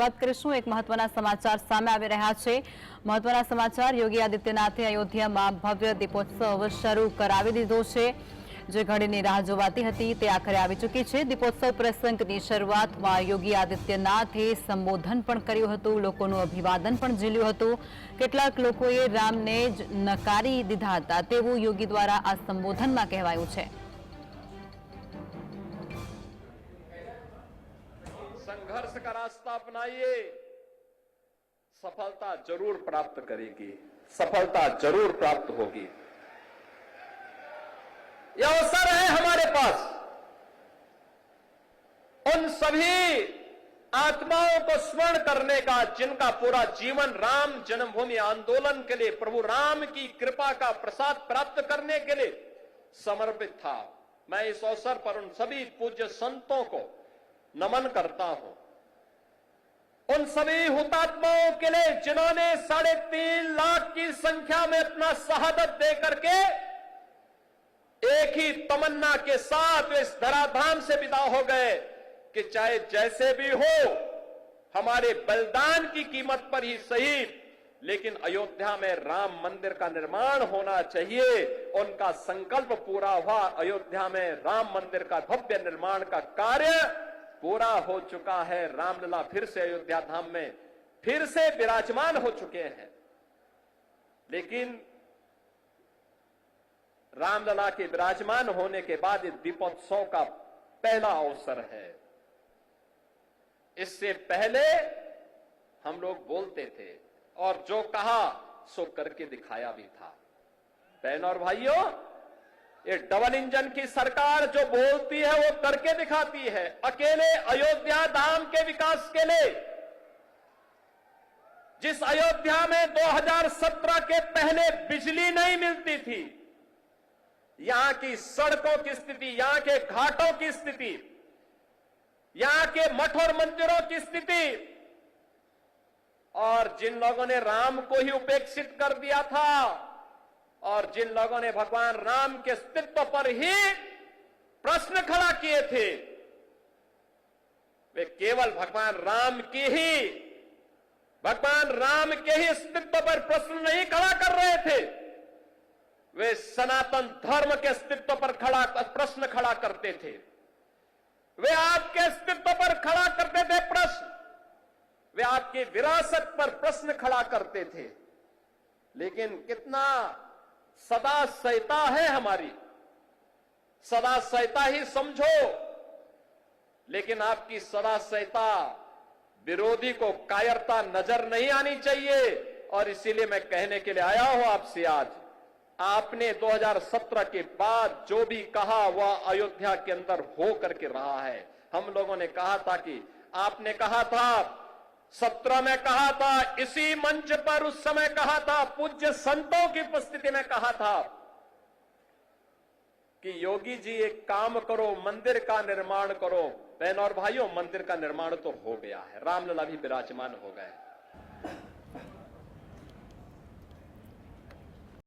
વાત કરીશું એક મહત્વના સમાચાર સામે આવી રહ્યા છે। મહત્વના સમાચાર યોગી આદિત્યનાથે અયોધ્યામાં ભવ્ય દીપોત્સવ શરૂ કરાવી દીધો છે। જે ઘડીની રાહ જોવાતી હતી તે આખરે આવી ચૂકી છે। દીપોત્સવ પ્રસંગની શરૂઆતમાં યોગી આદિત્યનાથે સંબોધન પણ કર્યું હતું, લોકોનું અભિવાદન પણ ઝીલ્યું હતું। કેટલાક લોકોએ રામને જ નકારી દીધા હતા તેવું યોગી દ્વારા આ સંબોધનમાં કહેવાયું છે। संघर्ष का रास्ता अपनाइए, सफलता जरूर प्राप्त करेगी, सफलता जरूर प्राप्त होगी। यह अवसर है हमारे पास उन सभी आत्माओं को स्मरण करने का जिनका पूरा जीवन राम जन्मभूमि आंदोलन के लिए, प्रभु राम की कृपा का प्रसाद प्राप्त करने के लिए समर्पित था। मैं इस अवसर पर उन सभी पूज्य संतों को नमन करता हूं, उन सभी हुतात्माओं के लिए जिन्होंने 3.5 लाख की संख्या में अपना शहादत देकर के एक ही तमन्ना के साथ इस धराधाम से विदा हो गए कि चाहे जैसे भी हो हमारे बलिदान की कीमत पर ही सही, लेकिन अयोध्या में राम मंदिर का निर्माण होना चाहिए। उनका संकल्प पूरा हुआ। अयोध्या में राम मंदिर का भव्य निर्माण का कार्य पूरा हो चुका है। रामलला फिर से अयोध्या धाम में फिर से विराजमान हो चुके हैं। लेकिन रामलला के विराजमान होने के बाद इस दीपोत्सव का पहला अवसर है। इससे पहले हम लोग बोलते थे और जो कहा सो करके दिखाया भी था। बहनों और भाइयों, ये डबल इंजन की सरकार जो बोलती है वो करके दिखाती है। अकेले अयोध्या धाम के विकास के लिए, जिस अयोध्या में 2017 के पहले बिजली नहीं मिलती थी, यहां की सड़कों की स्थिति, यहां के घाटों की स्थिति, यहां के मठ और मंदिरों की स्थिति, और जिन लोगों ने राम को ही उपेक्षित कर दिया था और जिन लोगों ने भगवान राम के अस्तित्व पर ही प्रश्न खड़ा किए थे, वे केवल भगवान राम के ही अस्तित्व पर प्रश्न नहीं खड़ा कर रहे थे, वे सनातन धर्म के अस्तित्व पर प्रश्न खड़ा करते थे। वे आपके अस्तित्व पर खड़ा करते थे प्रश्न, वे आपकी विरासत पर प्रश्न खड़ा करते थे। लेकिन कितना सदा सहता है हमारी, सदा सहता ही समझो, लेकिन आपकी सदा सहता विरोधी को कायरता नजर नहीं आनी चाहिए। और इसीलिए मैं कहने के लिए आया हूं आपसे आज, आपने 2017 के बाद जो भी कहा वह अयोध्या के अंदर हो करके रहा है। हम लोगों ने कहा था कि आपने कहा था 17 में कहा था, इसी मंच पर उस समय कहा था, पूज्य संतों की उपस्थिति में कहा था कि योगी जी एक काम करो, मंदिर का निर्माण करो। बहनों और भाइयों, मंदिर का निर्माण तो हो गया है, रामलला भी विराजमान हो गए।